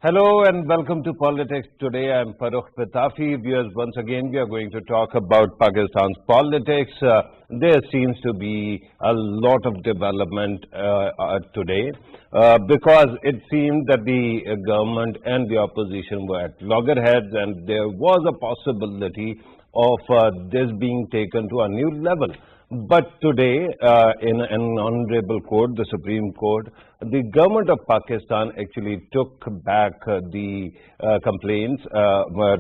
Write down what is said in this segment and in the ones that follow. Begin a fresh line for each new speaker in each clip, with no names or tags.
Hello and welcome to Politics Today. I'm Farooq Patafi. Viewers, once again, we are going to talk about Pakistan's politics. There seems to be a lot of development today because it seemed that the government and the opposition were at loggerheads, and there was a possibility of this being taken to a new level. But today, in an honorable court, the Supreme Court, the government of Pakistan actually took back the complaints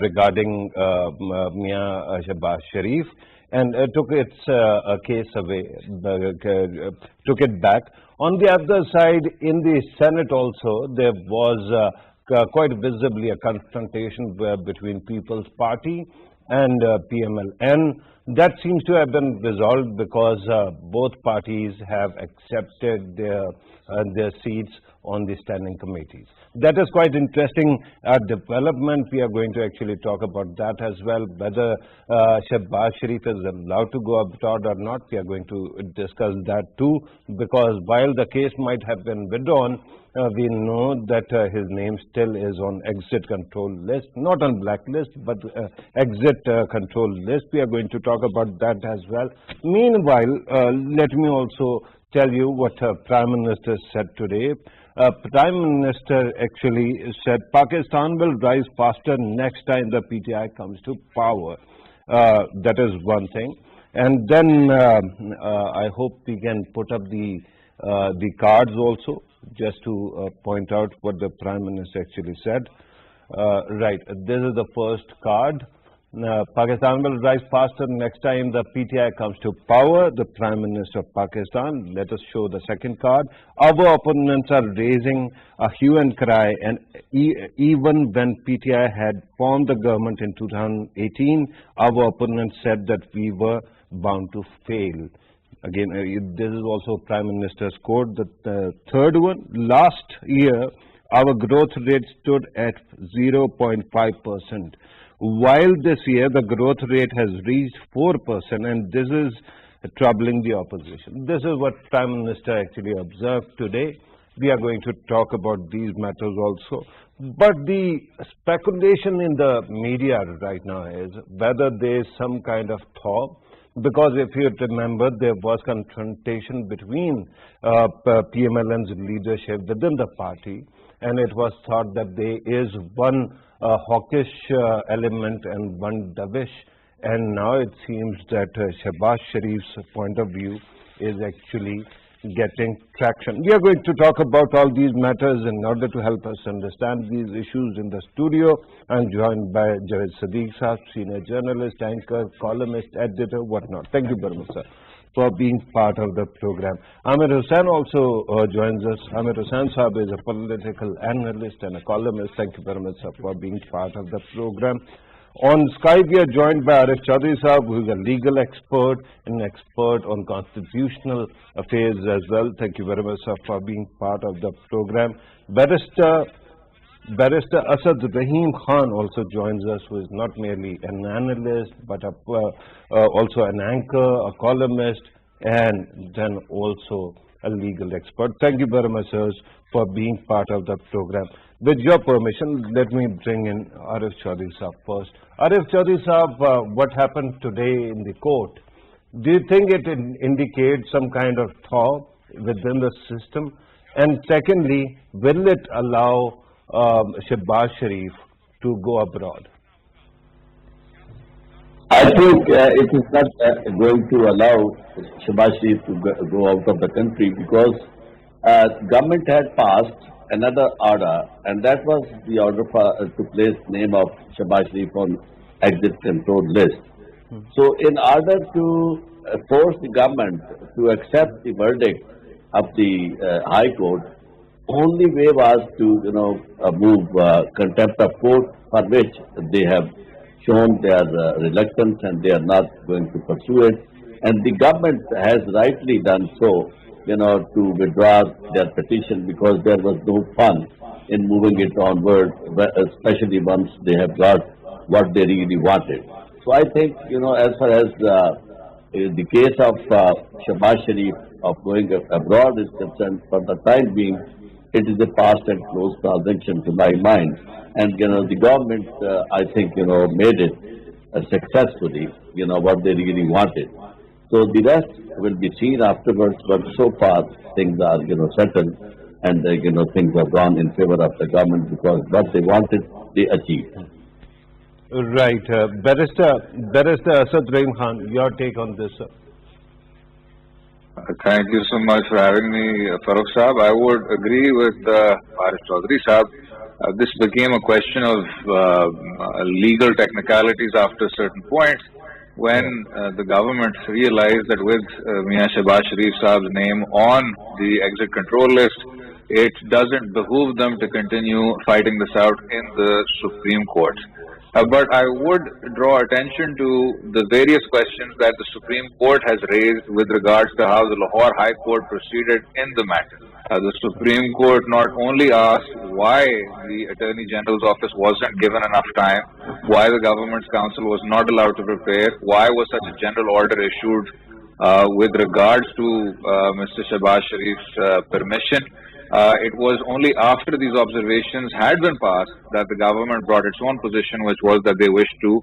regarding Mia Shahbaz Sharif and took its case away, took it back. On the other side, in the Senate also, there was quite visibly a confrontation between People's Party and PML N. That seems to have been resolved because both parties have accepted their seats on the standing committees. That is quite interesting development. We are going to actually talk about that as well. Whether Shahbaz Sharif is allowed to go abroad or not, we are going to discuss that too, because while the case might have been withdrawn, we know that his name still is on exit control list, not on blacklist, but exit control list. We are going to talk about that as well. Meanwhile, let me also tell you what Prime Minister said today. Prime Minister actually said Pakistan will rise faster next time the PTI comes to power. That is one thing. And then I hope we can put up the cards also, just to point out what the Prime Minister actually said. Right, this is the first card. Pakistan will rise faster next time the PTI comes to power, the Prime Minister of Pakistan. Let us show the second card. Our opponents are raising a hue and cry, and even when PTI had formed the government in 2018, our opponents said that we were bound to fail. Again, this is also Prime Minister's quote. The third one, last year, our growth rate stood at 0.5%. While this year, the growth rate has reached 4%, and this is troubling the opposition. This is what Prime Minister actually observed today. We are going to talk about these matters also. But the speculation in the media right now is whether there is some kind of thaw. Because if you remember, there was confrontation between PMLN's leadership within the party, and it was thought that there is one hawkish element and one dovish, and now it seems that Shahbaz Sharif's point of view is actually getting traction. We are going to talk about all these matters in order to help us understand these issues. In the studio, I'm joined by Javed Sadiq Saab, senior journalist, anchor, columnist, editor, whatnot. Thank you very much, sir, for being part of the program. Amir Hussain also joins us. Amir Hussain Saab is a political analyst and a columnist. Thank you very much, sir, for being part of the program. On Skype, we are joined by Arif Chaudhry Saab, who is a legal expert and an expert on constitutional affairs as well. Thank you very much, sir, for being part of the program. Barrister Asad Rahim Khan also joins us, who is not merely an analyst, but also an anchor, a columnist, and then also a legal expert. Thank you very much, sirs, for being part of the program. With your permission, let me bring in Arif Chaudhry Saab first. Arif Chaudhry Saab, what happened today in the court? Do you think it indicates some kind of thaw within the system? And secondly, will it allow Shahbaz Sharif to go abroad?
I think it is not going to allow Shahbaz Sharif to go out of the country because government had passed another order, and that was the order to place name of Shahbaz Sharif on exit control list. So in order to force the government to accept the verdict of the High Court, only way was to move contempt of court, for which they have shown their reluctance and they are not going to pursue it. And the government has rightly done so, to withdraw their petition because there was no fun in moving it onward, especially once they have got what they really wanted. So I think, as far as the case of Shahbaz Sharif of going abroad is concerned, for the time being, it is a past and closed transaction to my mind. And, the government, I think, made it successfully, what they really wanted. So the rest will be seen afterwards, but so far things are, settled, and, things have gone in favor of the government because what they wanted, they achieved.
Right. Barrister Asad Rahim Khan, your take on this, sir?
Thank you so much for having me, Farooq Saab. I would agree with Faris Chaudhary Saab. This became a question of legal technicalities after certain points when the government realized that with Mian Shehbaz Sharif Saab's name on the exit control list, it doesn't behoove them to continue fighting this out in the Supreme Court. But I would draw attention to the various questions that the Supreme Court has raised with regards to how the Lahore High Court proceeded in the matter. The Supreme Court not only asked why the Attorney General's office wasn't given enough time, why the government's counsel was not allowed to prepare, why was such a general order issued with regards to Mr. Shehbaz Sharif's permission. It was only after these observations had been passed that the government brought its own position, which was that they wished to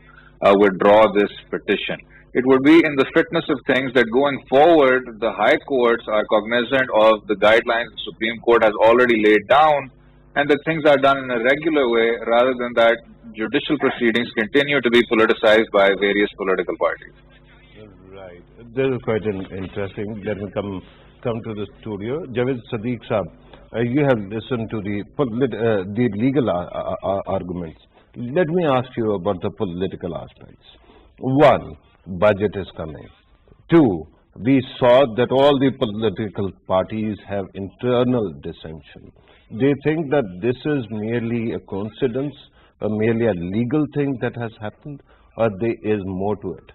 withdraw this petition. It would be in the fitness of things that going forward, the high courts are cognizant of the guidelines the Supreme Court has already laid down, and that things are done in a regular way rather than that judicial proceedings continue to be politicized by various political parties.
Right. This is quite interesting. Let me come to the studio. Javed Sadiq Saab, you have listened to the legal arguments. Let me ask you about the political aspects. One, budget is coming. Two, we saw that all the political parties have internal dissension. Do you think that this is merely a coincidence, or merely a legal thing that has happened, or there is more to it?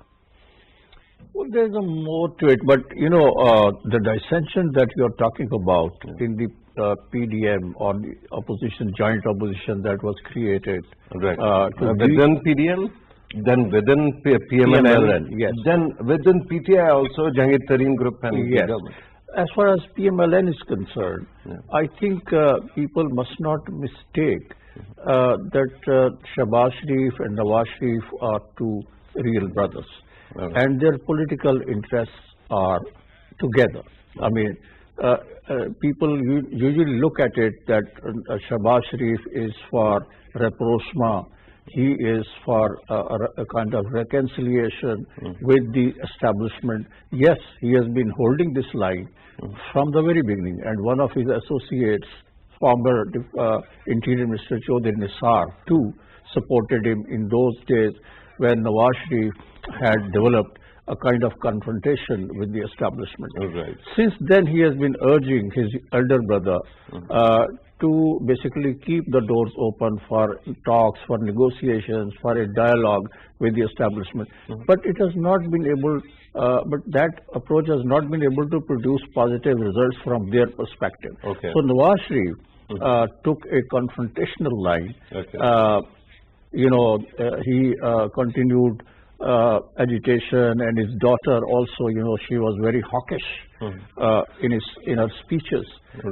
Well, there's a more to it, but the dissension that you're talking about in the PDM or the opposition, joint opposition that was created.
Right. Within PDM, then within PML N,
yes.
Then within PTI also, Jangid Tareen Group and
yes.
government.
As far as PML N is concerned, I think people must not mistake that Shehbaz Sharif and Nawaz Sharif are two real brothers. And their political interests are together. I mean, people usually look at it that Shehbaz Sharif is for rapprochement, he is for a kind of reconciliation with the establishment. Yes, he has been holding this line from the very beginning, and one of his associates, former Interior Minister Chaudhry Nisar, too, supported him in those days when Nawaz Sharif had developed a kind of confrontation with the establishment.
Right.
Since then, he has been urging his elder brother to basically keep the doors open for talks, for negotiations, for a dialogue with the establishment. But it has not been able, but that approach has not been able to produce positive results from their perspective.
Okay.
So Nawaz Sharif took a confrontational line.
Okay.
He continued agitation, and his daughter also, she was very hawkish in her speeches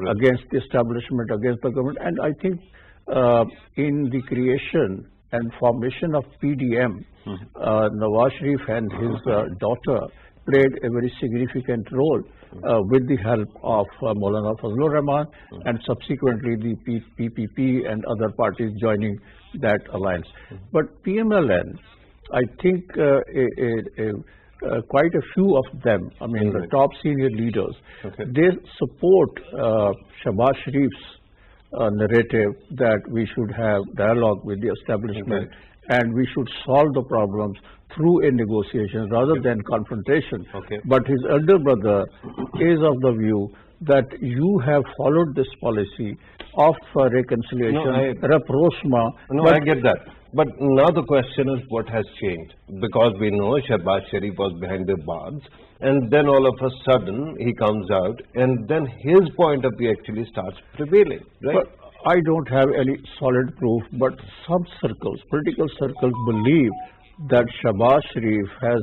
against the establishment, against the government. And I think in the creation and formation of PDM, Nawaz Sharif and his daughter played a very significant role with the help of Maulana Fazlur Rahman and subsequently the PPP and other parties joining that alliance. But PMLN, I think quite a few of them, I mean the top senior leaders, they support Shehbaz Sharif's narrative that we should have dialogue with the establishment and we should solve the problems through a negotiation rather than confrontation. But his elder brother is of the view that you have followed this policy of reconciliation, rapprochement.
No, I get that. But now the question is what has changed? Because we know Shehbaz Sharif was behind the bars, and then all of a sudden he comes out, and then his point of view actually starts prevailing, right?
But I don't have any solid proof, but some circles, political circles, believe that Shehbaz Sharif has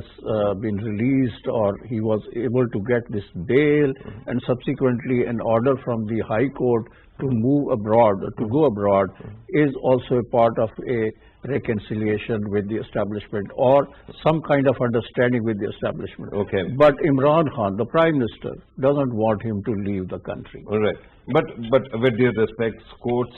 been released, or he was able to get this bail and subsequently an order from the High Court to move abroad, to go abroad, is also a part of a reconciliation with the establishment or some kind of understanding with the establishment.
Okay.
But Imran Khan, the Prime Minister, doesn't want him to leave the country.
All right. But with due respect, courts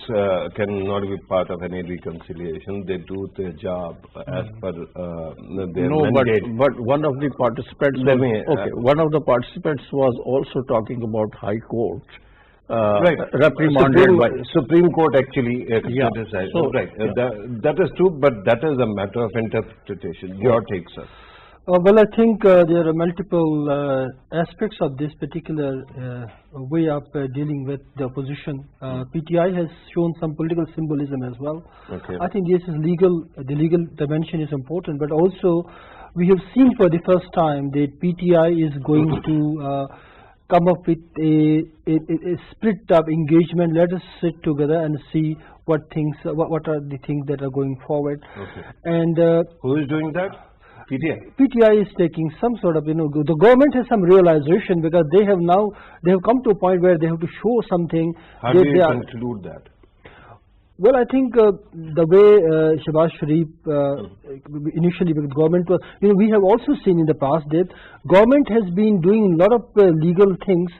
cannot be part of any reconciliation. They do their job as per their
No,
mandate.
but one of the participants
Let
was,
me,
one of the participants was also talking about High Court.
Right.
Reprimanded by
Supreme Court actually
Yeah.
criticized.
So,
Right.
yeah.
That is true, but that is a matter of interpretation. Your take, sir.
Well, I think there are multiple aspects of this particular way of dealing with the opposition. PTI has shown some political symbolism as well.
Okay.
I think this is legal. The legal dimension is important, but also we have seen for the first time that PTI is going to come up with a split up engagement. Let us sit together and see what are the things that are going forward.
Okay.
And
Who is doing that? PTA.
PTI is taking some sort of, the government has some realization because they have come to a point where they have to show something.
How do you conclude that?
Well, I think the way Shehbaz Sharif initially with government was, we have also seen in the past that government has been doing a lot of legal things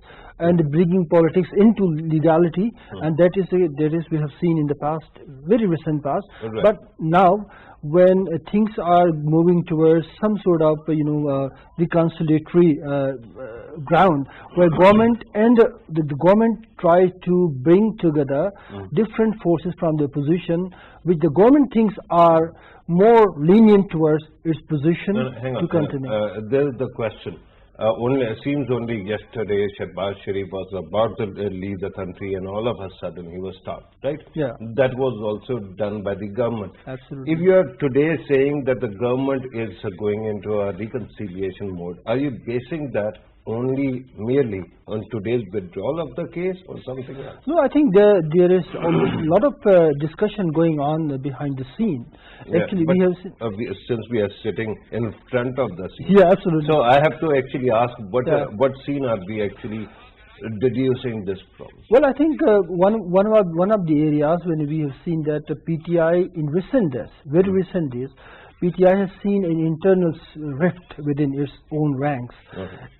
and bringing politics into legality, and that is we have seen in the past, very recent past.
Right.
But now, when things are moving towards some sort of reconciliatory ground, where government and the government try to bring together different forces from the opposition, which the government thinks are more lenient towards its position
Hang on.
to continue.
There is the question. It seems only yesterday Shehbaz Sharif was about to leave the country and all of a sudden he was stopped, right?
Yeah.
That was also done by the government.
Absolutely.
If you are today saying that the government is going into a reconciliation mode, are you basing that merely on today's withdrawal of the case or something else?
No, I think there is a lot of discussion going on behind the scene.
Yeah,
Actually,
but,
we have
since we are sitting in front of the scene.
yeah, absolutely.
So I have to actually ask,
Yeah.
what scene are we actually deducing this from?
Well, I think one of the areas when we have seen that PTI in recent days, very recent days, PTI has seen an internal rift within its own ranks,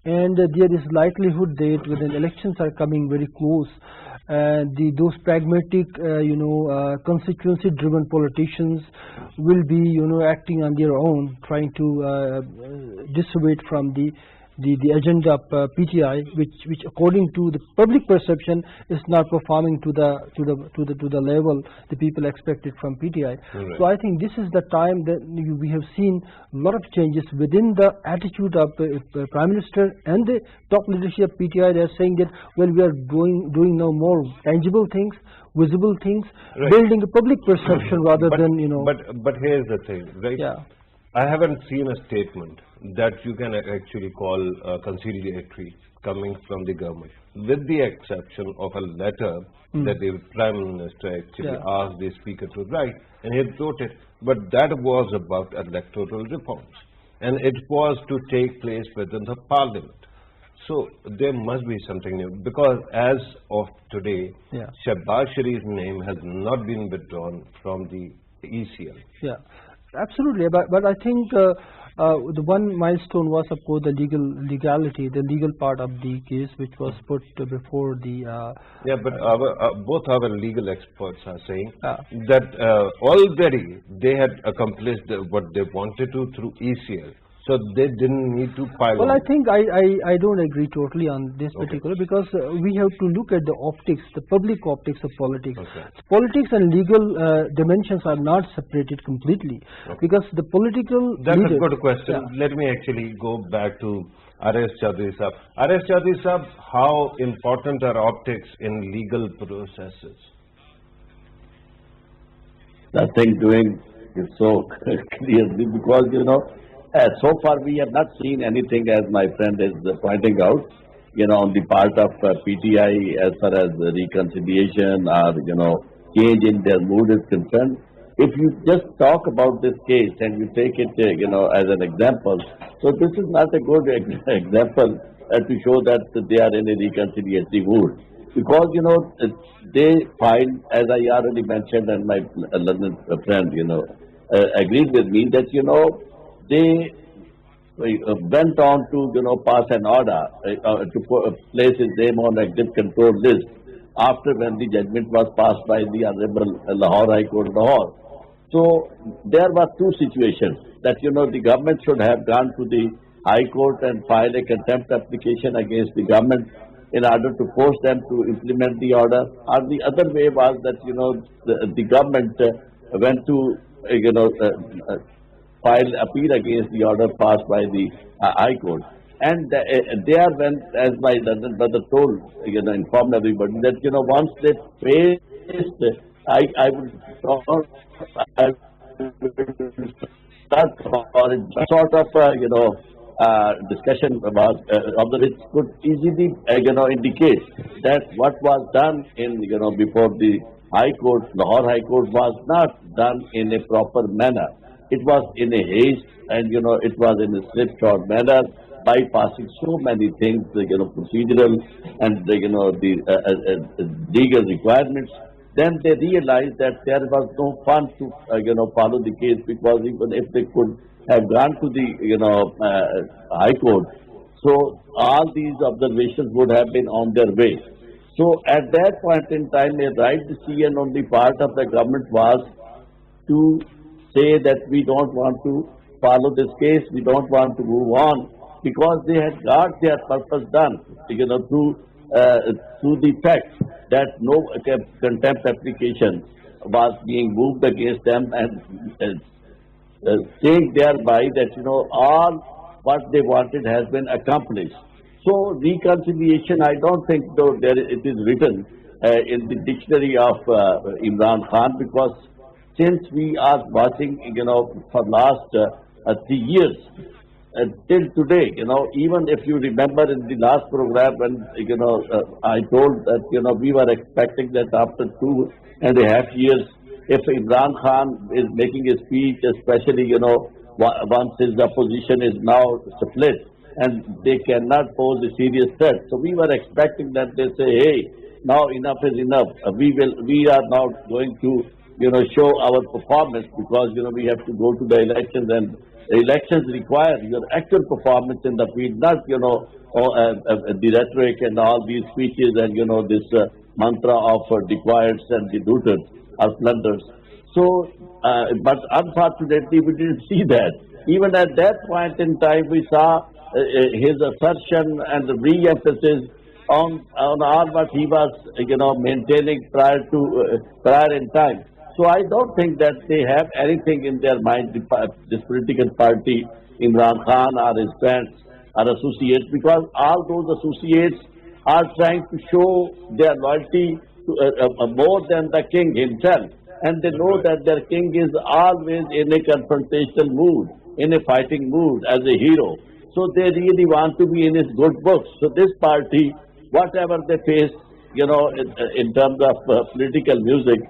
and there is likelihood that when elections are coming very close, those pragmatic, constituency-driven politicians will be, acting on their own, trying to dissuade from the agenda of PTI, which according to the public perception is not performing to the level the people expected from PTI.
Right.
So I think this is the time that we have seen a lot of changes within the attitude of Prime Minister and the top leadership of PTI. They are saying that, well, we are doing now more tangible things, visible things,
Right.
building a public perception rather than
But here's the thing, right?
Yeah.
I haven't seen a statement that you can actually call conciliatory coming from the government, with the exception of a letter that the Prime Minister actually asked the Speaker to write, and he wrote it. But that was about electoral reforms, and it was to take place within the Parliament. So there must be something new, because as of today,
Yeah.
Shehbaz Sharif's name has not been withdrawn from the ECL.
Yeah, absolutely. But I think the one milestone was, of course, the legality, the legal part of the case, which was put before the.
Yeah, but both our legal experts are saying
Ah.
that already they had accomplished what they wanted to through ECL, so they didn't need to pile
Well,
on.
I think I don't agree totally on this particular, because we have to look at the optics, the public optics of politics.
Okay.
Politics and legal dimensions are not separated completely, because the political.
That's
leader,
a good question.
Yeah.
Let me actually go back to R.S. Chaudhary Sahab. R.S. Chaudhary Sahab, how important are optics in legal processes?
Nothing doing it so clearly, because, so far we have not seen anything, as my friend is pointing out, on the part of PTI as far as the reconciliation or, change in their mood is concerned. If you just talk about this case and you take it, as an example, so this is not a good example to show that they are in a reconciliatory mood. because, they find, as I already mentioned, and my learned friend, agreed with me that, they went on to, pass an order to place his name on exit control list after when the judgment was passed by the Honorable Lahore High Court, Lahore. So there were two situations that, the government should have gone to the High Court and filed a contempt application against the government in order to force them to implement the order. Or the other way was that, the government went to, file appeal against the order passed by the High Court. And there when, as my brother told, informed everybody that, once they faced, I would I would start for a sort of, discussion about, of the which could easily, indicate that what was done in, before the High Court, Lahore High Court was not done in a proper manner. It was in a haste and, it was in a slipshod manner, bypassing so many things, procedural and, the legal requirements. Then they realized that there was no fun to, follow the case, because even if they could have gone to the, High Court, so all these observations would have been on their way. So at that point in time, a right decision on the part of the government was to say that we don't want to follow this case, we don't want to move on, because they had got their purpose done, through the fact that no contempt application was being moved against them, and saying thereby that, all what they wanted has been accomplished. So reconciliation, I don't think though it is written in the dictionary of Imran Khan, because since we are watching, for last 3 years, till today, even if you remember in the last program when, I told that, we were expecting that after 2.5 years, if Imran Khan is making a speech, especially, once his opposition is now split and they cannot pose a serious threat. So we were expecting that they say, hey, now enough is enough. We are now going to, show our performance, because, we have to go to the elections, and the elections require your actual performance in the field, not, the rhetoric and all these speeches and, this mantra of decoys and the looters or plunderers. So, but unfortunately, we didn't see that. Even at that point in time, we saw his assertion and the re-emphasis on all what he was, maintaining prior in time. So I don't think that they have anything in their mind, this political party, Imran Khan or his friends or associates, because all those associates are trying to show their loyalty to, more than the king himself. And they know that their king is always in a confrontational mood, in a fighting mood as a hero. So they really want to be in his good books. So this party, whatever they face, in terms of political music,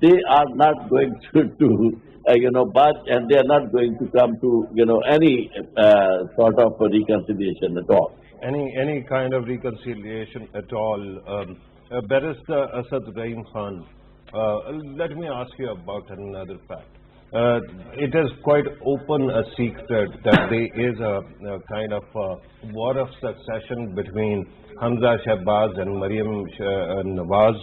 they are not going to budge, and they are not going to come to, any sort of reconciliation at all.
Any kind of reconciliation at all. Barrister Asad Rahim Khan, let me ask you about another fact. It is quite open a secret that there is a kind of war of succession between Hamza Shahbaz and Maryam Nawaz,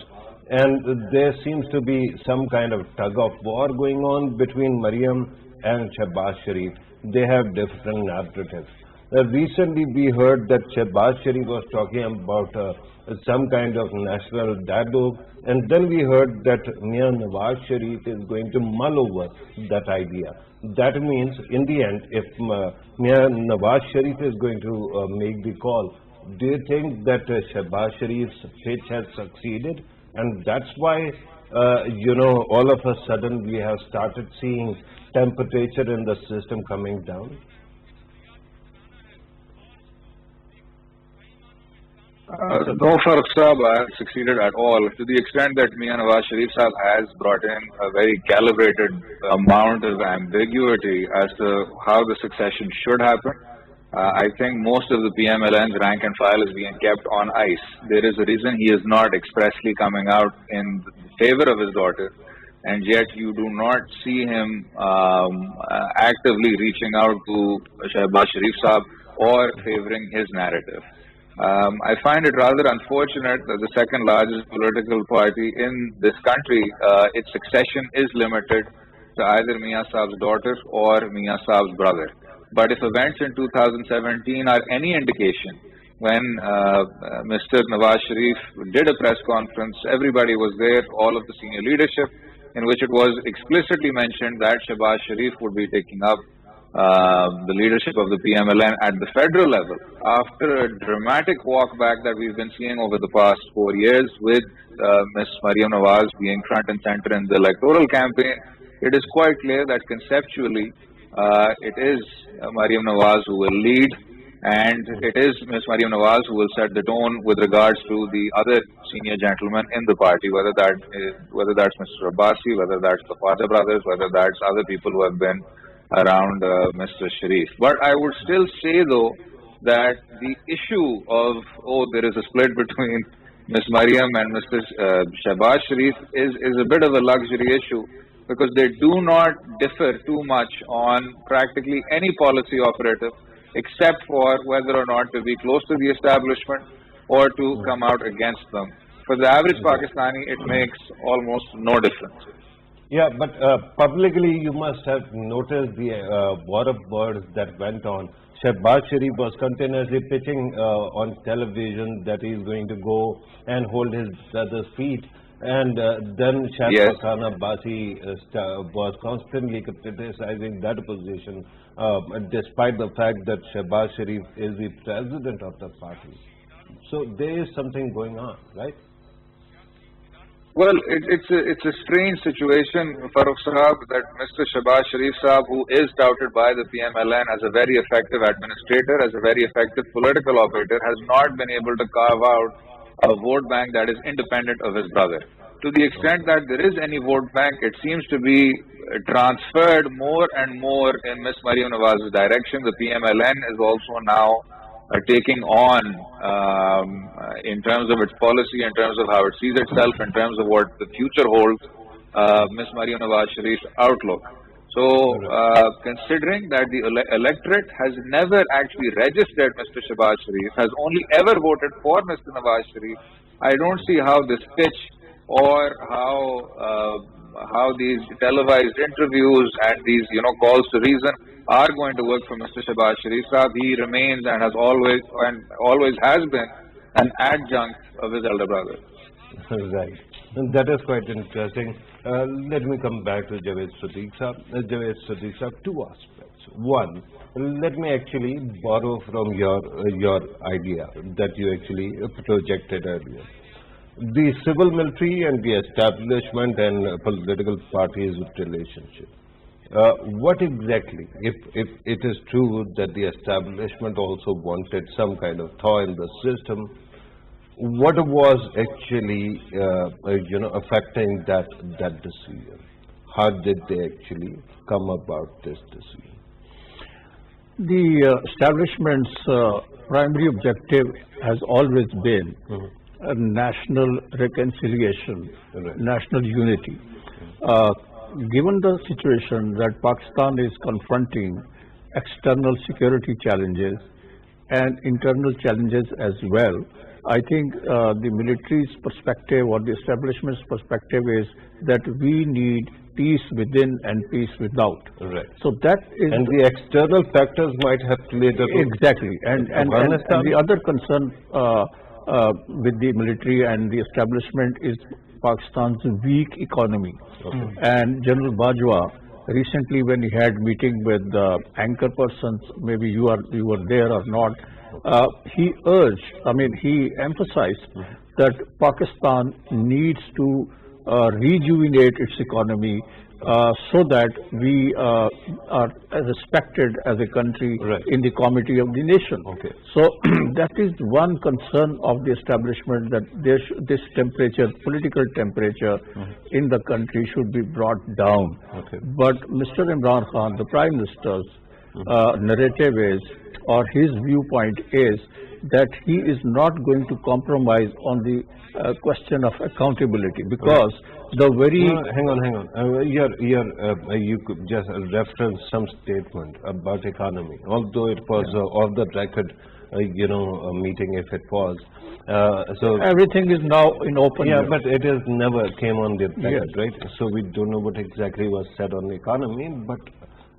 and there seems to be some kind of tug of war going on between Maryam and Shahbaz Sharif. They have different narratives. Recently we heard that Shahbaz Sharif was talking about some kind of national dialogue, and then we heard that Mia Nawaz Sharif is going to mull over that idea. That means, in the end, if Mia Nawaz Sharif is going to make the call, do you think that Shahbaz Sharif's pitch has succeeded? And that's why, all of a sudden we have started seeing temperature in the system coming down?
No, Farooq Saab, I have succeeded at all, to the extent that Mia Nawaz Sharif Saab has brought in a very calibrated amount of ambiguity as to how the succession should happen. I think most of the PMLN's rank and file is being kept on ice. There is a reason he is not expressly coming out in favor of his daughter, and yet you do not see him actively reaching out to Shehbaz Sharif Saab or favoring his narrative. I find it rather unfortunate that the second largest political party in this country, its succession is limited to either Mia Saab's daughter or Mia Saab's brother. But if events in 2017 are any indication, when Mr. Nawaz Sharif did a press conference, everybody was there, all of the senior leadership, in which it was explicitly mentioned that Shehbaz Sharif would be taking up the leadership of the PMLN at the federal level. After a dramatic walk back that we've been seeing over the past 4 years with Ms. Maryam Nawaz being front and center in the electoral campaign, it is quite clear that conceptually it is Maryam Nawaz who will lead, and it is Ms. Maryam Nawaz who will set the tone with regards to the other senior gentlemen in the party, whether that's Mr. Abbasi, whether that's the father brothers, whether that's other people who have been around Mr. Sharif. But I would still say, though, that the issue of, there is a split between Ms. Maryam and Mr. Shehbaz Sharif is a bit of a luxury issue, because they do not differ too much on practically any policy operative, except for whether or not to be close to the establishment or to come out against them. For the average Pakistani, it makes almost no difference.
Yeah, but publicly you must have noticed the war of words that went on. Shehbaz Sharif was continuously pitching on television that he is going to go and hold his brother's feet. And then Shahid Khan Abbasi was constantly criticizing that position, despite the fact that Shehbaz Sharif is the president of the party. So there is something going on, right?
Well, it's a strange situation, Farooq Sahab, that Mr. Shehbaz Sharif Saab, who is touted by the PMLN as a very effective administrator, as a very effective political operator, has not been able to carve out a vote bank that is independent of his brother. To the extent that there is any vote bank, it seems to be transferred more and more in Ms. Maryam Nawaz's direction. The PMLN is also now taking on, in terms of its policy, in terms of how it sees itself, in terms of what the future holds, Ms. Maryam Nawaz Sharif's outlook. So, considering that the electorate has never actually registered Mr. Shehbaz Sharif, has only ever voted for Mr. Nawaz Sharif, I don't see how this pitch or how these televised interviews and these, calls to reason are going to work for Mr. Shehbaz Sharif Saab. He remains and has always has been an adjunct of his elder brother.
Right. And that is quite interesting. Let me come back to Javed Sadiq Saab. Javed Sadiq Saab, two aspects. One, let me actually borrow from your idea that you actually projected earlier. The civil military and the establishment and political parties relationship. What exactly, if it is true that the establishment also wanted some kind of thaw in the system, what was actually, affecting that decision? How did they actually come about this decision?
The establishment's primary objective has always been a national reconciliation, national unity. Given the situation that Pakistan is confronting external security challenges and internal challenges as well, I think the military's perspective or the establishment's perspective is that we need peace within and peace without.
Right.
So that is...
And the external factors might have played a role.
Exactly. And the other concern with the military and the establishment is Pakistan's weak economy.
Okay.
And General Bajwa, recently when he had meeting with anchor persons, maybe you were there or not, he emphasized that Pakistan needs to rejuvenate its economy so that we are respected as a country in the comity of the nation.
Okay.
So that is one concern of the establishment, that this temperature, political temperature in the country should be brought down.
Okay.
But Mr. Imran Khan, the Prime Minister's narrative is or his viewpoint is that he is not going to compromise on the question of accountability, because the very...
No, hang on. You could just reference some statement about economy, although it was off the record, a meeting if it was. So
everything is now in open.
Yeah, but it is never came on the record, right? So we don't know what exactly was said on the economy. But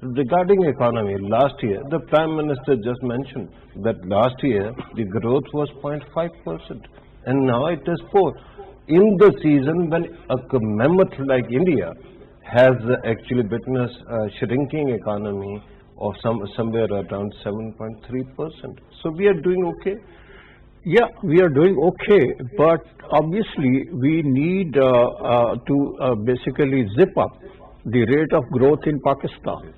regarding economy, last year the Prime Minister just mentioned that last year the growth was 0.5%, and now it is 4%. In the season when a mammoth like India has actually witnessed a shrinking economy of somewhere around 7.3%. So we are doing okay.
Yeah, we are doing okay, but obviously we need to basically zip up the rate of growth in Pakistan.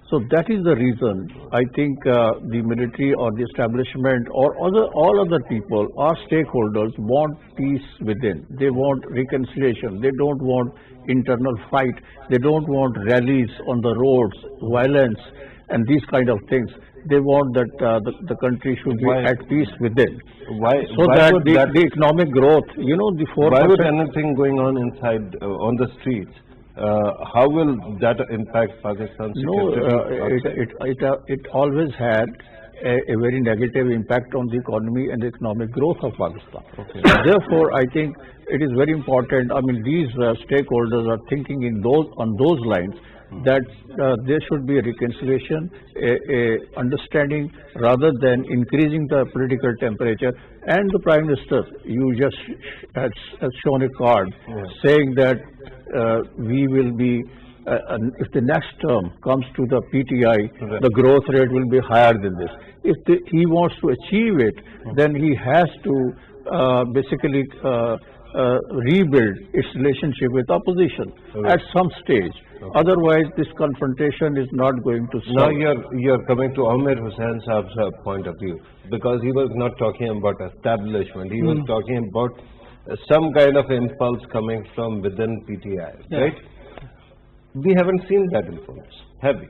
So that is the reason I think the military or the establishment or all other people, our stakeholders, want peace within. They want reconciliation. They don't want internal fight. They don't want rallies on the roads, violence, and these kind of things. They want that the country should be at peace within.
Why?
So
why
that
would
the economic growth, the 4%.
Why would anything going on inside on the streets? How will that impact Pakistan's security?
It always had a very negative impact on the economy and the economic growth of Pakistan.
Okay.
Therefore, I think it is very important. I mean, these stakeholders are thinking on those lines, that there should be a reconciliation, a understanding, rather than increasing the political temperature. And the Prime Minister, you just has shown a card saying that we will be, if the next term comes to the PTI, the growth rate will be higher than this. If he wants to achieve it, then he has to basically rebuild its relationship with opposition at some stage. Otherwise, this confrontation is not going to stop.
Now you're coming to Amir Hussain Saab's point of view, because he was not talking about establishment. He was talking about some kind of impulse coming from within PTI, right? We haven't seen that impulse, have we?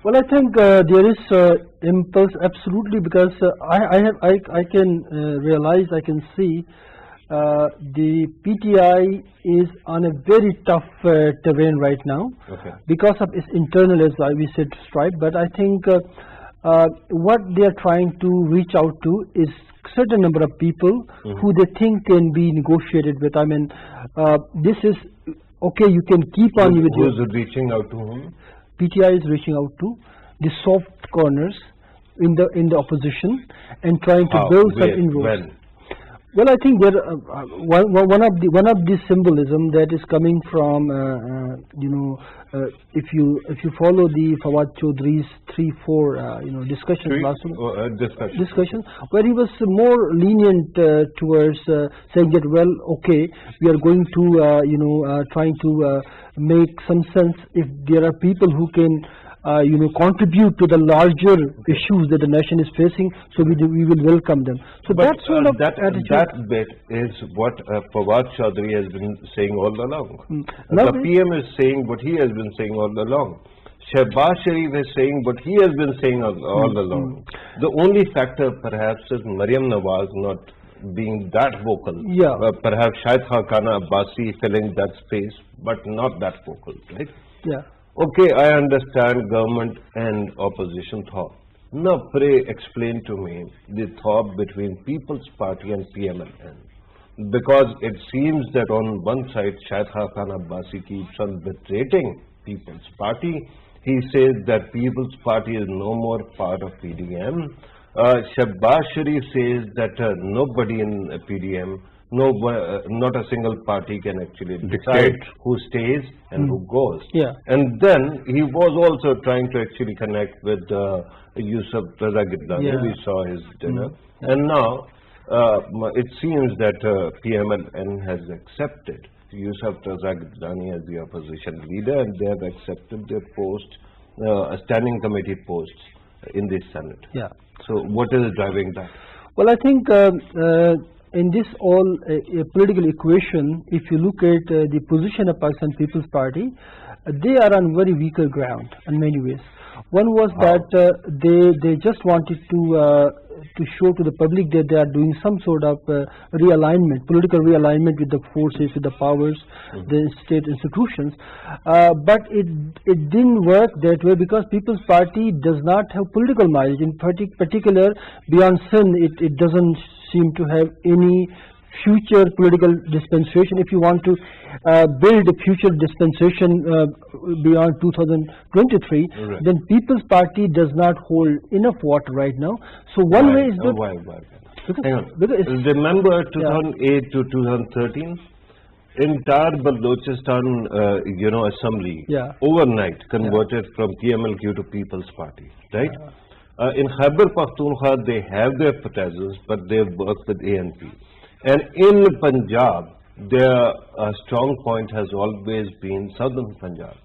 Well, I think there is impulse, absolutely, because I can realize, I can see the PTI is on a very tough terrain right now, because of its internal, as we said, strife. But I think what they are trying to reach out to is certain number of people who they think can be negotiated with. I mean, this is okay. You can keep on with your.
Who's reaching out to whom?
PTI is reaching out to the soft corners in the opposition and trying to build some inroads. Well, I think there one of the symbolism that is coming from if you follow the Fawad Chaudhry's 3-4 discussions last discussion, where he was more lenient towards saying that, well, okay, we are going to trying to make some sense if there are people who can contribute to the larger issues that the nation is facing, so we will welcome them. So
but
that sort of attitude.
That bit is what Fawad Chaudhry has been saying all along.
Now
the PM is saying what he has been saying all along. Shehbaz Sharif is saying what he has been saying all along. The only factor perhaps is Maryam Nawaz not being that vocal. Perhaps Shahid Khana Abbasi filling that space, but not that vocal, right?
Yeah.
Okay, I understand government and opposition thought. Now, pray explain to me the thought between People's Party and PML N. Because it seems that on one side, Shahid Khan Abbasi keeps on betraying People's Party. He says that People's Party is no more part of PDM. Shehbaz Sharif says that nobody in PDM, not a single party can actually decide who stays and who goes. And then he was also trying to actually connect with Yusuf Raza Gidlani. We saw his dinner. And now it seems that PML N has accepted Yusuf Raza Gidlani as the opposition leader, and they have accepted their post, standing committee posts in the Senate. So what is driving that?
Well, I think in this all political equation, if you look at the position of Pakistan People's Party, they are on very weaker ground in many ways. One was that they just wanted to show to the public that they are doing some sort of realignment, political realignment with the forces, with the powers, the state institutions. But it didn't work that way, because People's Party does not have political mileage. In particular, beyond sin, it doesn't seem to have any future political dispensation. If you want to build a future dispensation beyond 2023, then People's Party does not hold enough water right now. So one way is that...
Why? Hang on. Remember 2008 to 2013? Entire Balochistan, assembly overnight converted from PMLQ to People's Party, right? In Khyber Pakhtunkhwa, they have their appetizers, but they work with ANP. And in Punjab, their strong point has always been southern Punjab.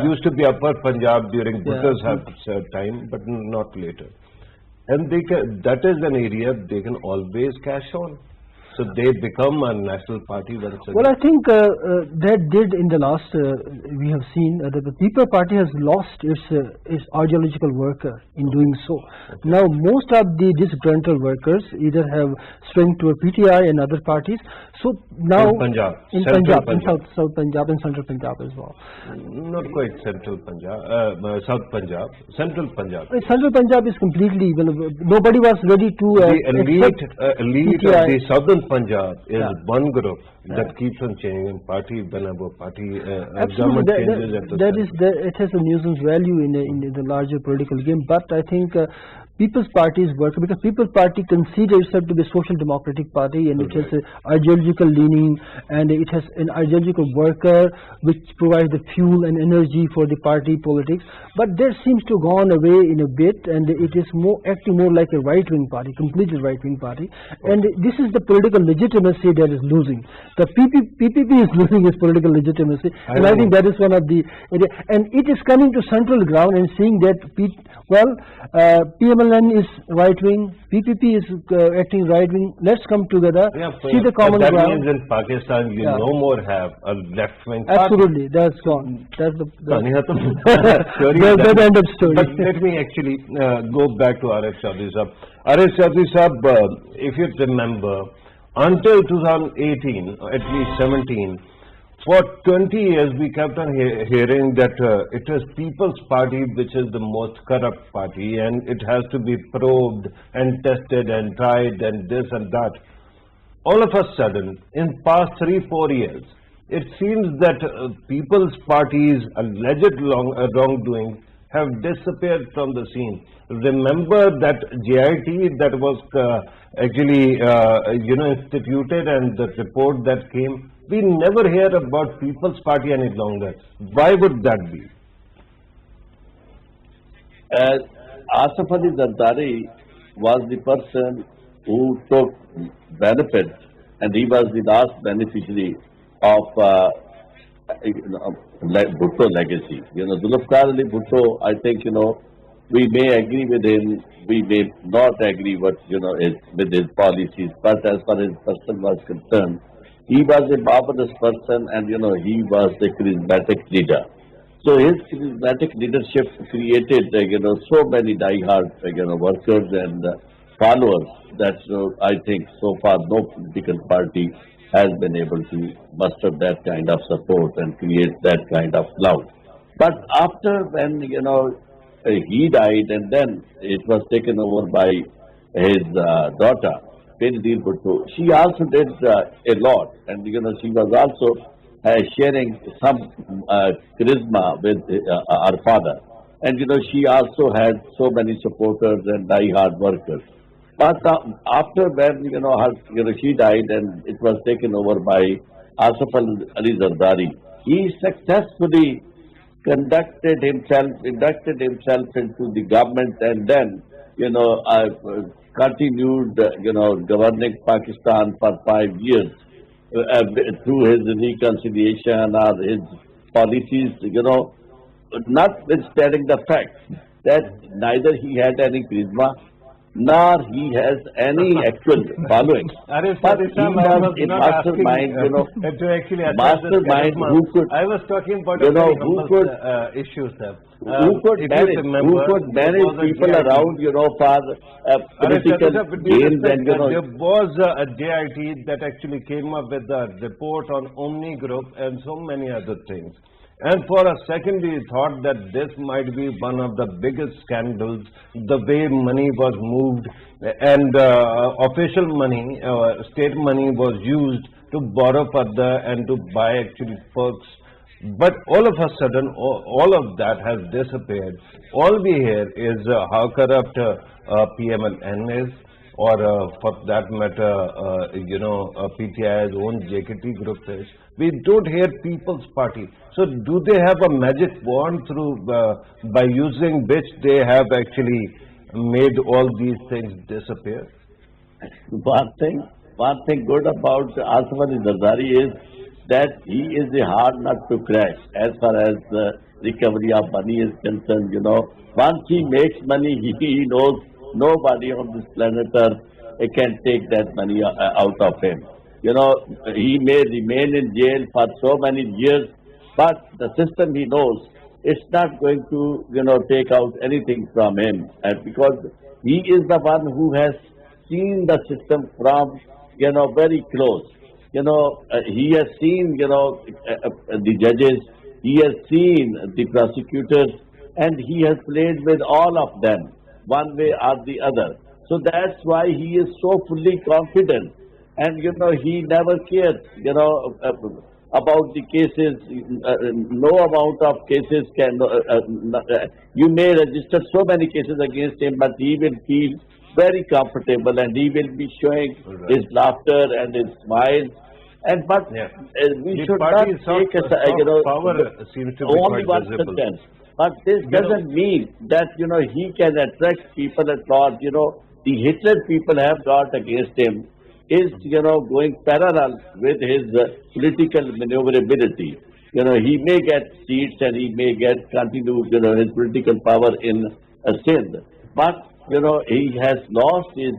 Used to be upper Punjab during Bhutto's time, but not later. And that is an area they can always cash on. So they become a national party once again.
Well, I think that did in the last, we have seen that the People's Party has lost its ideological worker in doing so. Now, most of the disgruntled workers either have strength to a PTI and other parties. So now
in Punjab,
in South Punjab and Central Punjab as well.
Not quite Central Punjab, South Punjab, Central Punjab.
Central Punjab is completely, nobody was ready to
the elite of the Southern Punjab is one group that keeps on changing party whenever government changes.
It has a nuisance value in the larger political game. But I think People's Party is working, because People's Party considers itself to be a social democratic party, and it has an ideological leaning, and it has an ideological worker which provides the fuel and energy for the party politics. But that seems to have gone away in a bit, and it is acting more like a right-wing party, completely right-wing party. And this is the political legitimacy that is losing. The PPP is losing its political legitimacy, and I think that is one of the... And it is coming to central ground and seeing that, PML N is right-wing, PPP is acting right-wing, let's come together, see the common ground.
That means in Pakistan you no more have a left-wing party.
Absolutely, that's gone. That's the
end of story. But let me actually go back to Arif Chaudhry Sahab. Arif Chaudhry Sahab, if you remember, until 2018, or at least 17, for 20 years we kept on hearing that it is People's Party which is the most corrupt party, and it has to be probed and tested and tried and this and that. All of a sudden, in past 3-4 years, it seems that People's Party's alleged wrongdoing have disappeared from the scene. Remember that JIT that was actually instituted, and the report that came? We never hear about People's Party any longer. Why would that be?
Asif Ali Zardari was the person who took benefit, and he was the last beneficiary of Bhutto legacy. Zulfikar Ali Bhutto, I think, we may agree with him, we may not agree with his policies, but as far as person was concerned, he was a marvelous person, and he was a charismatic leader. So his charismatic leadership created so many diehard workers and followers that I think so far no political party has been able to muster that kind of support and create that kind of clout. But after when he died, and then it was taken over by his daughter, Benazir Bhutto. She also did a lot, and she was also sharing some charisma with her father, and she also had so many supporters and die-hard workers. But after when she died, and it was taken over by Asif Ali Zardari, he successfully inducted himself into the government, and then continued, governing Pakistan for 5 years through his reconciliation or his policies, notwithstanding the fact that neither he had any charisma nor he has any actual following.
Arif
But
Sadi
he
Sahab, I
was
was
a
not asking
mastermind,
to actually address this
mastermind
charisma.
who could,
I was talking about
you
a
know,
very
who
humble
could,
issue, sir.
who could
If you
manage,
remember, there
manage
was a
people
JIT.
around, for
Arif Sadi
political
Sahab, with due
gains
respect,
and,
there was a JIT that actually came up with a report on Omni Group and so many other things. And for a second we thought that this might be one of the biggest scandals, the way money was moved and official money, state money was used to borrow further and to buy actually perks. But all of a sudden, all of that has disappeared. All we hear is how corrupt PML N is, or for that matter, PTI's own JKT group is. We don't hear People's Party. So do they have a magic wand through by using which they have actually made all these things disappear?
One thing good about Asif Ali Zardari is that he is a hard nut to crack as far as recovery of money is concerned. Once he makes money, he knows nobody on this planet Earth can take that money out of him. He may remain in jail for so many years, but the system, he knows it's not going to, take out anything from him, and because he is the one who has seen the system from, very close. He has seen, the judges, he has seen the prosecutors, and he has played with all of them, one way or the other. So that's why he is so fully confident. And, he never cares, about the cases. No amount of cases can, you may register so many cases against him, but he will feel very comfortable and he will be showing his laughter and his smiles. And but we
The
should not
party's
take
power seems to be
only
quite
one
visible.
sentence. But this doesn't mean that he can attract people at large. The hatred people have got against him is going parallel with his political maneuverability. He may get seats and he may continue his political power in Sindh, but he has lost his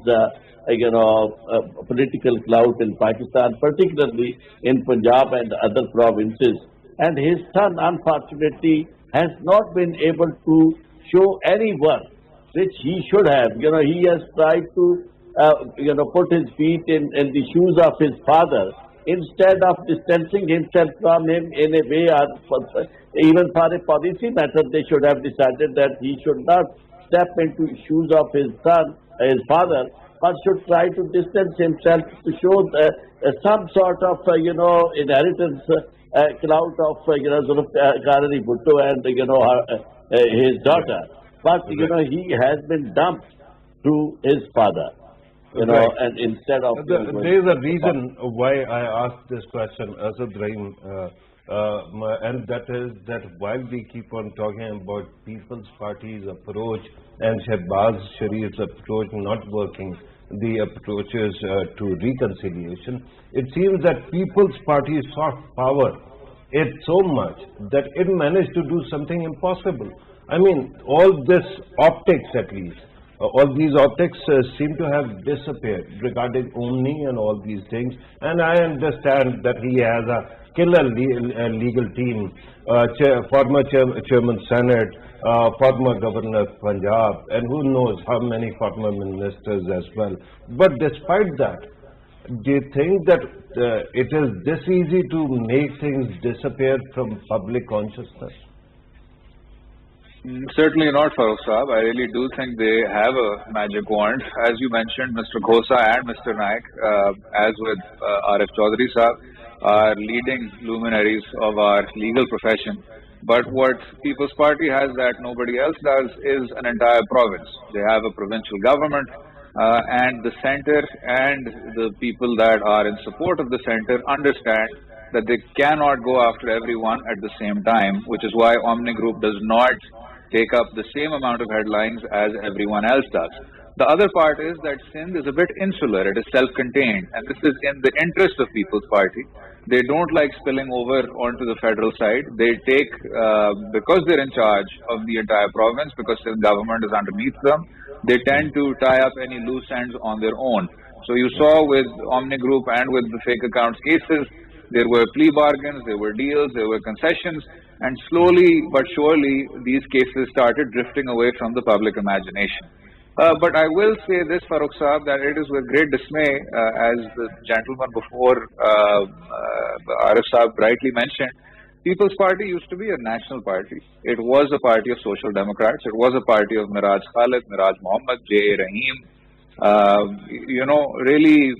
political clout in Pakistan, particularly in Punjab and other provinces. And his son, unfortunately, has not been able to show any work which he should have. He has tried to, put his feet in the shoes of his father instead of distancing himself from him in a way, even for a policy matter, they should have decided that he should not step into the shoes of his son, his father, but should try to distance himself to show some sort of, inheritance clout of, Zulfikar Bhutto and, his daughter. But, he has been dumped to his father,
Right.
and instead of...
There is a reason why I asked this question, Asad Rahim, and that is that while we keep on talking about People's Party's approach and Shehbaz Sharif's approach not working, the approaches to reconciliation, it seems that People's Party's soft power is so much that it managed to do something impossible. I mean, all this optics at least, all these optics seem to have disappeared regarding Omni and all these things. And I understand that he has a killer legal team, former chairman Senate, former governor of Punjab, and who knows how many former ministers as well. But despite that, do you think that it is this easy to make things disappear from public consciousness?
Certainly not, Farooq Saab. I really do think they have a magic wand. As you mentioned, Mr. Khosa and Mr. Naik, as with Arif Chaudhary Saab, are leading luminaries of our legal profession. But what People's Party has that nobody else does is an entire province. They have a provincial government, and the center and the people that are in support of the center understand that they cannot go after everyone at the same time, which is why Omni Group does not take up the same amount of headlines as everyone else does. The other part is that Sindh is a bit insular, it is self-contained, and this is in the interest of People's Party They don't like spilling over onto the federal side. They take, because they're in charge of the entire province, because the government is underneath them, they tend to tie up any loose ends on their own. So you saw with Omni Group and with the fake accounts cases, there were plea bargains, there were deals, there were concessions, and slowly but surely these cases started drifting away from the public imagination. But I will say this, Farooq Saab, that it is with great dismay, as the gentleman before Arif Saab rightly mentioned, People's Party used to be a national party. It was a party of social democrats. It was a party of Miraj Khalid, Miraj Mohammed, J.A. Rahim, really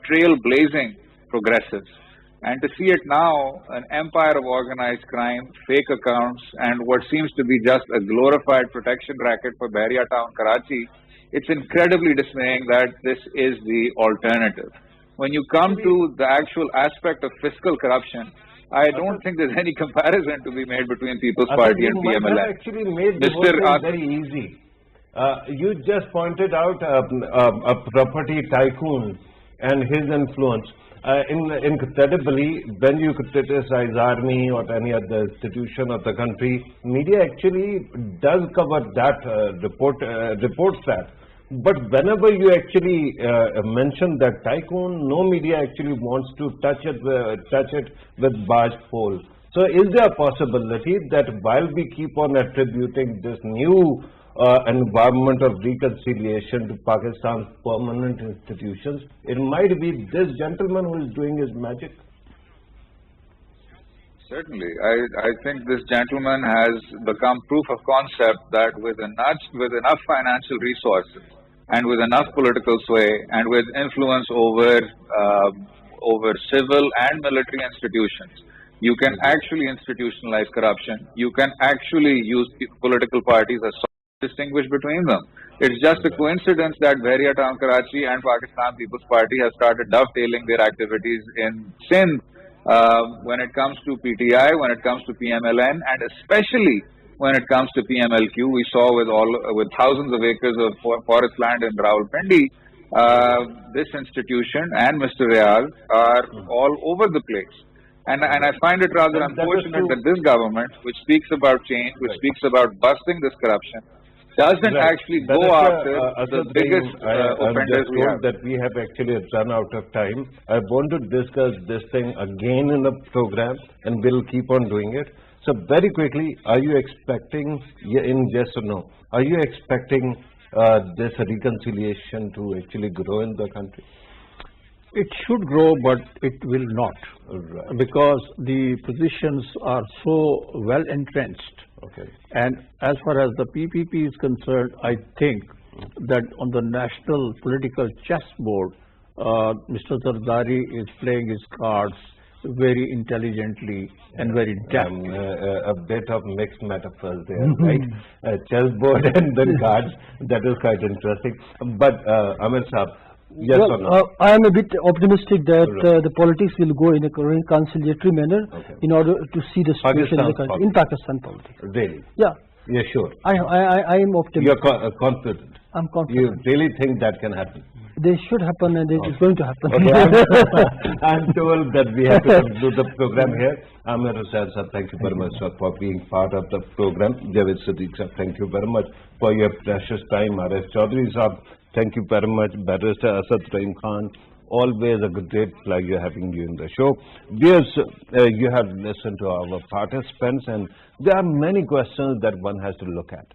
trailblazing progressives. And to see it now, an empire of organized crime, fake accounts, and what seems to be just a glorified protection racket for Bahria Town, Karachi, it's incredibly dismaying that this is the alternative. When you come to the actual aspect of fiscal corruption, I don't think there's any comparison to be made between People's Party and PML N.
Actually made the whole thing very easy. You just pointed out a property tycoon and his influence. Incredibly, when you criticize army or any other institution of the country, media actually does cover that, reports that. But whenever you actually mention that tycoon, no media actually wants to touch it with barge pole. So is there a possibility that while we keep on attributing this new environment of reconciliation to Pakistan's permanent institutions, it might be this gentleman who is doing his magic?
Certainly. I think this gentleman has become proof of concept that with enough financial resources and with enough political sway and with influence over civil and military institutions, you can actually institutionalize corruption. You can actually use political parties as distinguish between them. It's just a coincidence that Bahria Town, Karachi and Pakistan People's Party have started dovetailing their activities in Sindh when it comes to PTI, when it comes to PML N, and especially when it comes to PMLQ. We saw with thousands of acres of forest land in Rawalpindi, this institution and Mr. Riyaz are all over the place. And I find it rather unfortunate that this government, which speaks about change, which speaks about busting this corruption, doesn't actually go after the biggest offenders we have.
That we have actually run out of time. I want to discuss this thing again in the program, and we'll keep on doing it. So very quickly, are you expecting, in yes or no, are you expecting this reconciliation to actually grow in the country?
It should grow, but it will not,
Right.
because the positions are so well entrenched.
Okay.
And as far as the PPP is concerned, I think that on the national political chessboard, Mr. Zardari is playing his cards very intelligently and very deftly.
A bit of mixed metaphors there, right? Chessboard and then cards. That is quite interesting. But Amir Saab, yes or no?
I am a bit optimistic that the politics will go in a reconciliatory manner in order to see the situation in the country. In Pakistan politics.
Really?
Yeah.
Yeah, sure.
I am optimistic.
You're confident.
I'm confident.
You really think that can happen?
They should happen, and it is going to happen.
Okay, I'm told that we have to conclude the program here. Amir Hussain sir, thank you very much sir, for being part of the program. Javed Siddiq sir, thank you very much for your precious time. Arif Chaudhary sir, thank you very much. Barrister Asad Rahim Khan, always a great pleasure having you in the show. Viewers, you have listened to our participants, and there are many questions that one has to look at.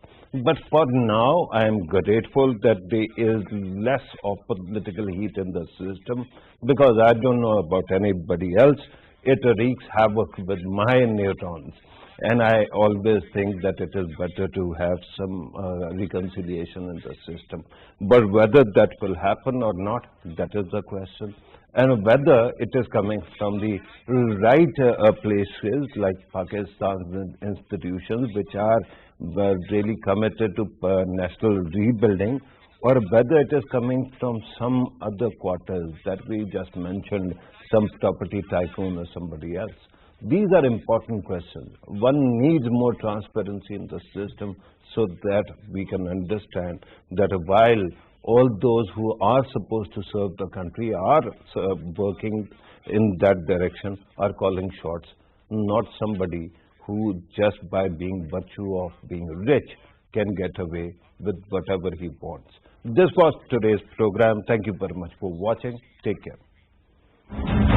But for now, I am grateful that there is less of political heat in the system, because I don't know about anybody else. It wreaks havoc with my neurons. And I always think that it is better to have some reconciliation in the system. But whether that will happen or not, that is the question. And whether it is coming from the right places like Pakistan's institutions, which are really committed to national rebuilding, or whether it is coming from some other quarters that we just mentioned, some property tycoon or somebody else. These are important questions. One needs more transparency in the system so that we can understand that while all those who are supposed to serve the country are working in that direction are calling shots, not somebody who just by being virtue of being rich can get away with whatever he wants. This was today's program. Thank you very much for watching. Take care.